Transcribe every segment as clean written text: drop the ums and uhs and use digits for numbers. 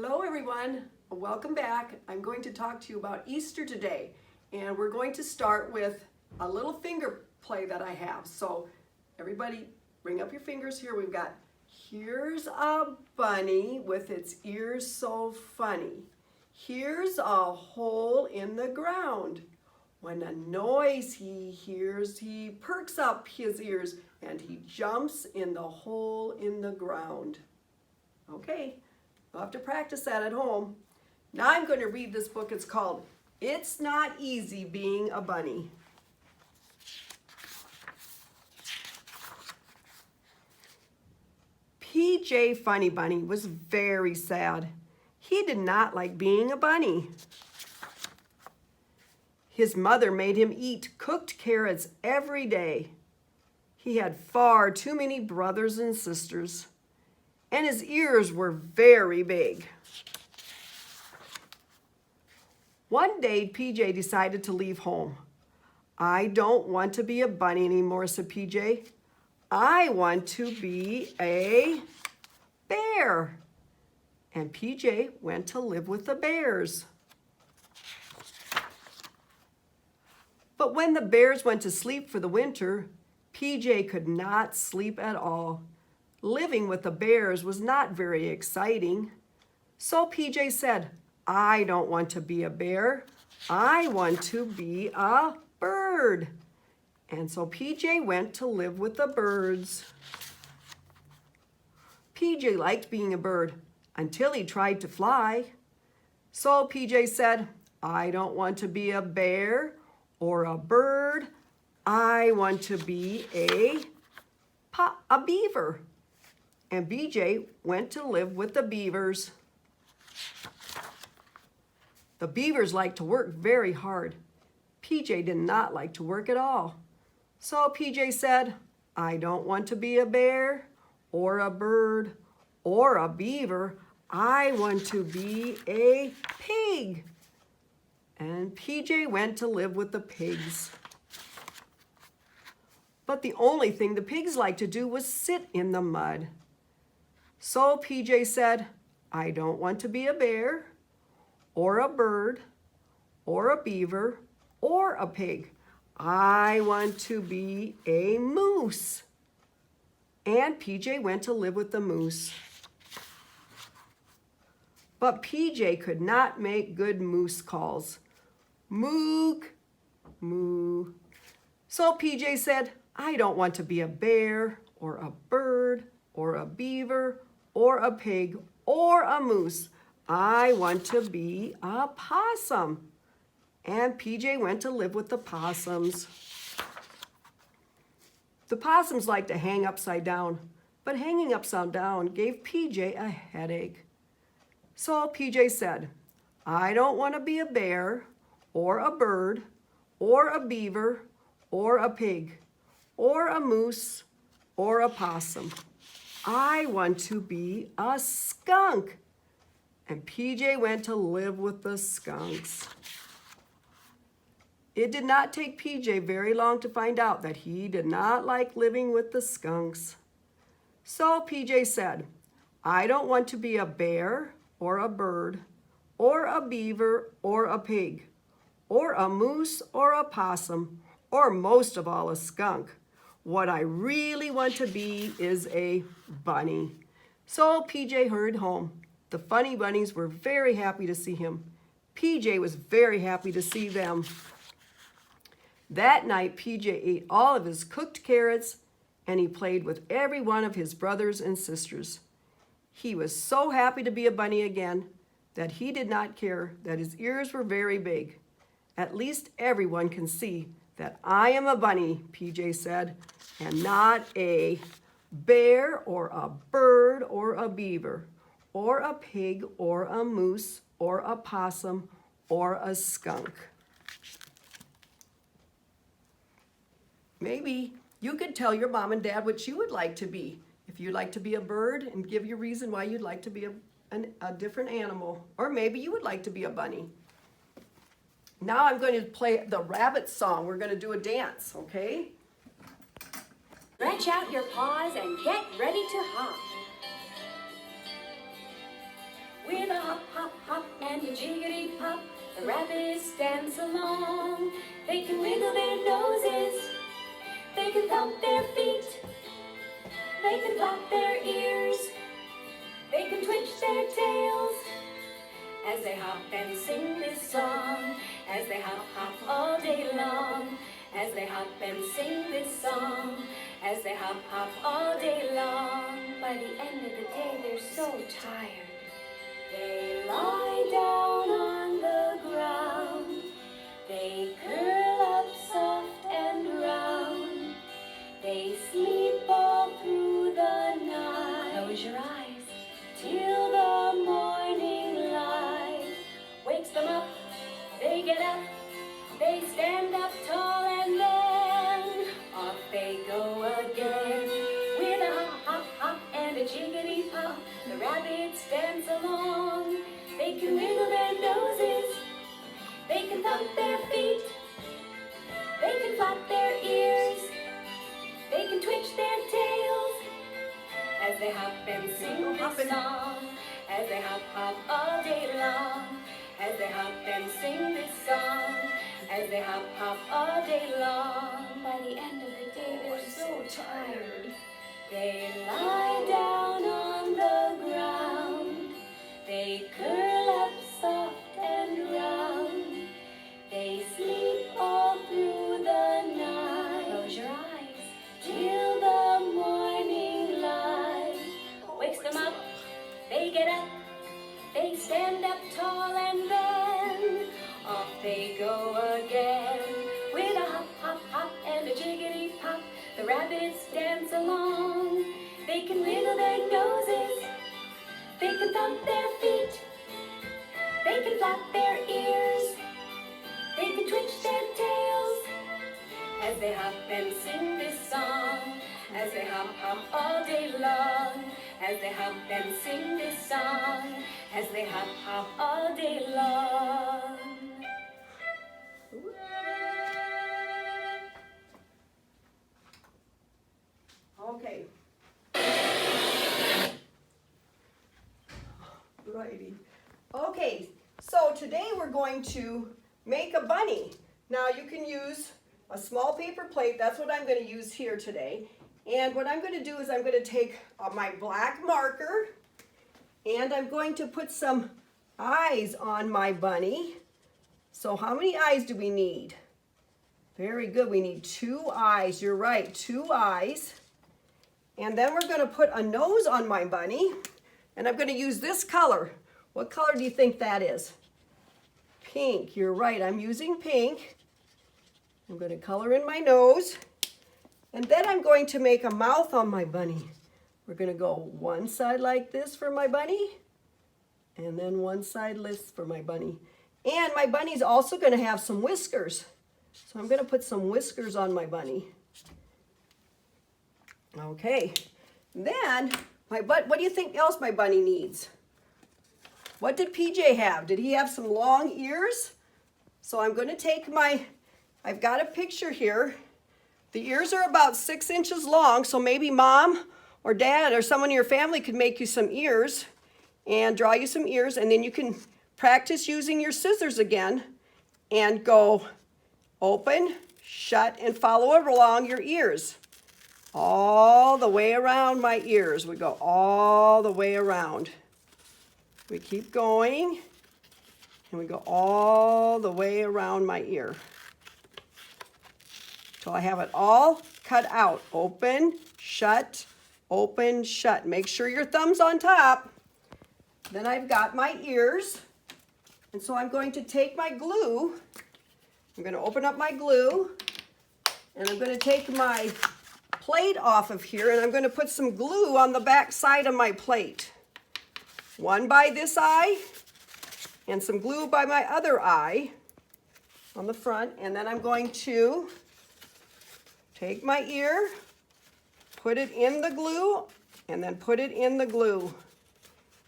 Hello everyone, welcome back. I'm going to talk to you about Easter today, and we're going to start with a little finger play that I have. So everybody bring up your fingers here. We've got, here's a bunny with its ears so funny. Here's a hole in the ground. When a noise he hears, he perks up his ears and he jumps in the hole in the ground. Okay. You'll have to practice that at home. Now I'm going to read this book. It's called It's Not Easy Being a Bunny. PJ Funny Bunny was very sad. He did not like being a bunny. His mother made him eat cooked carrots every day. He had far too many brothers and sisters, and his ears were very big. One day, PJ decided to leave home. I don't want to be a bunny anymore, said PJ. I want to be a bear. And PJ went to live with the bears. But when the bears went to sleep for the winter, PJ could not sleep at all. Living with the bears was not very exciting. So PJ said, I don't want to be a bear. I want to be a bird. And so PJ went to live with the birds. PJ liked being a bird until he tried to fly. So PJ said, I don't want to be a bear or a bird. I want to be a beaver. And BJ went to live with the beavers. The beavers liked to work very hard. PJ did not like to work at all. So PJ said, I don't want to be a bear or a bird or a beaver. I want to be a pig. And PJ went to live with the pigs. But the only thing the pigs liked to do was sit in the mud. So PJ said, I don't want to be a bear or a bird or a beaver or a pig. I want to be a moose. And PJ went to live with the moose. But PJ could not make good moose calls. Mook, moo. So PJ said, I don't want to be a bear or a bird or a beaver or a pig or a moose. I want to be a possum. And PJ went to live with the possums. The possums liked to hang upside down, but hanging upside down gave PJ a headache. So PJ said, I don't want to be a bear or a bird or a beaver or a pig or a moose or a possum. I want to be a skunk. And PJ went to live with the skunks. It did not take PJ very long to find out that he did not like living with the skunks. So PJ said, I don't want to be a bear or a bird or a beaver or a pig or a moose or a possum or most of all a skunk. What I really want to be is a bunny. So PJ hurried home. The funny bunnies were very happy to see him. PJ was very happy to see them. That night, PJ ate all of his cooked carrots and he played with every one of his brothers and sisters. He was so happy to be a bunny again that he did not care that his ears were very big. At least everyone can see that I am a bunny, PJ said, and not a bear or a bird or a beaver or a pig or a moose or a possum or a skunk. Maybe you could tell your mom and dad what you would like to be. If you'd like to be a bird, and give your reason why you'd like to be a different animal. Or maybe you would like to be a bunny. Now I'm going to play the rabbit song. We're going to do a dance, okay? Stretch out your paws and get ready to hop. With a hop, and a jiggity pop, the rabbits dance along. They can wiggle their noses, they can thump their feet, they can flap their ears, they can twitch their tails, as they hop and sing this song, as they hop, hop all day long, as they hop and sing this song, as they hop, hop all day long. By the end of the day, they're so tired. They lie down on the ground, they curl up soft and round, they sleep all through the night. Close your eyes till the morning light wakes them up. They get up, they stand up tall, and then off they go again. With a hop, hop, hop and a jiggity pop, the rabbits dance along. They can wiggle their noses, they can thump their feet, they can flap their ears, they can twitch their tails, as they hop and sing this song, as they hop, hop all day long, as they hop and sing this song, as they hop, hop all day long. By the end of the day, they're so tired. They lie down on the ground, they curl up soft and round, they sleep all through the night. Close your eyes till the morning light wakes them up. They get up, they stand up tall, and then off they go again. With a hop, hop, hop and a jiggity pop, the rabbits dance along. They can wiggle their noses, they can thump their feet, they can flap their ears, they can twitch their tails, as they hop and sing this song, as they hop, hop all day long, as they hop and sing this song, as they hop, hop all day long. Okay. Righty. Okay, so today we're going to make a bunny. Now you can use a small paper plate. That's what I'm going to use here today. And what I'm going to do is I'm going to take my black marker and I'm going to put some eyes on my bunny. So how many eyes do we need? Very good. We need 2 eyes. You're right, 2 eyes. And then we're going to put a nose on my bunny. And I'm going to use this color. What color do you think that is? Pink. You're right. I'm using pink. I'm going to color in my nose. And then I'm going to make a mouth on my bunny. We're going to go one side like this for my bunny. And then one side this for my bunny. And my bunny's also going to have some whiskers. So I'm going to put some whiskers on my bunny. Okay. Then, what do you think else my bunny needs? What did PJ have? Did he have some long ears? So I'm going to take I've got a picture here. The ears are about 6 inches long, so maybe mom or dad or someone in your family could make you some ears and draw you some ears, and then you can practice using your scissors again and go open, shut, and follow along your ears. All the way around my ears. We go all the way around. We keep going, and we go all the way around my ear. Till I have it all cut out. Open, shut, open, shut. Make sure your thumb's on top. Then I've got my ears. And so I'm going to take my glue. I'm going to open up my glue. And I'm going to take my plate off of here. And I'm going to put some glue on the back side of my plate. One by this eye. And some glue by my other eye on the front. And then I'm going to take my ear, put it in the glue, and then put it in the glue.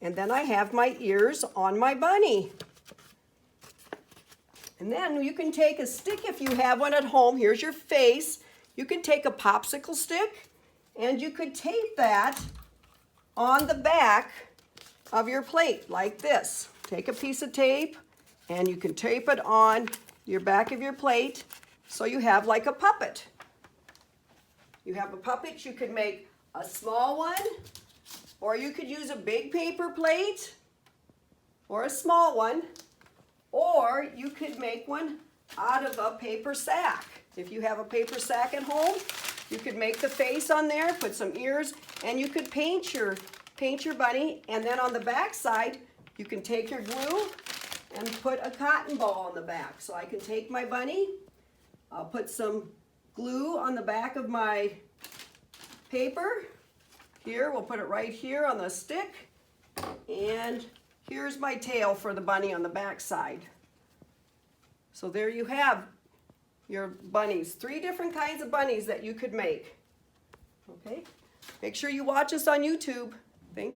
And then I have my ears on my bunny. And then you can take a stick if you have one at home. Here's your face. You can take a popsicle stick, and you could tape that on the back of your plate like this. take a piece of tape and you can tape it on your back of your plate so you have like a puppet. You have a puppet, you could make a small one, or you could use a big paper plate or a small one, or you could make one out of a paper sack. If you have a paper sack at home, you could make the face on there, put some ears, and you could paint your bunny, and then on the back side, you can take your glue and put a cotton ball on the back. So I can take my bunny, I'll put some glue on the back of my paper. Here, we'll put it right here on the stick, and here's my tail for the bunny on the back side. So there you have your bunnies. 3 different kinds of bunnies that you could make. Okay? Make sure you watch us on YouTube. Thank you.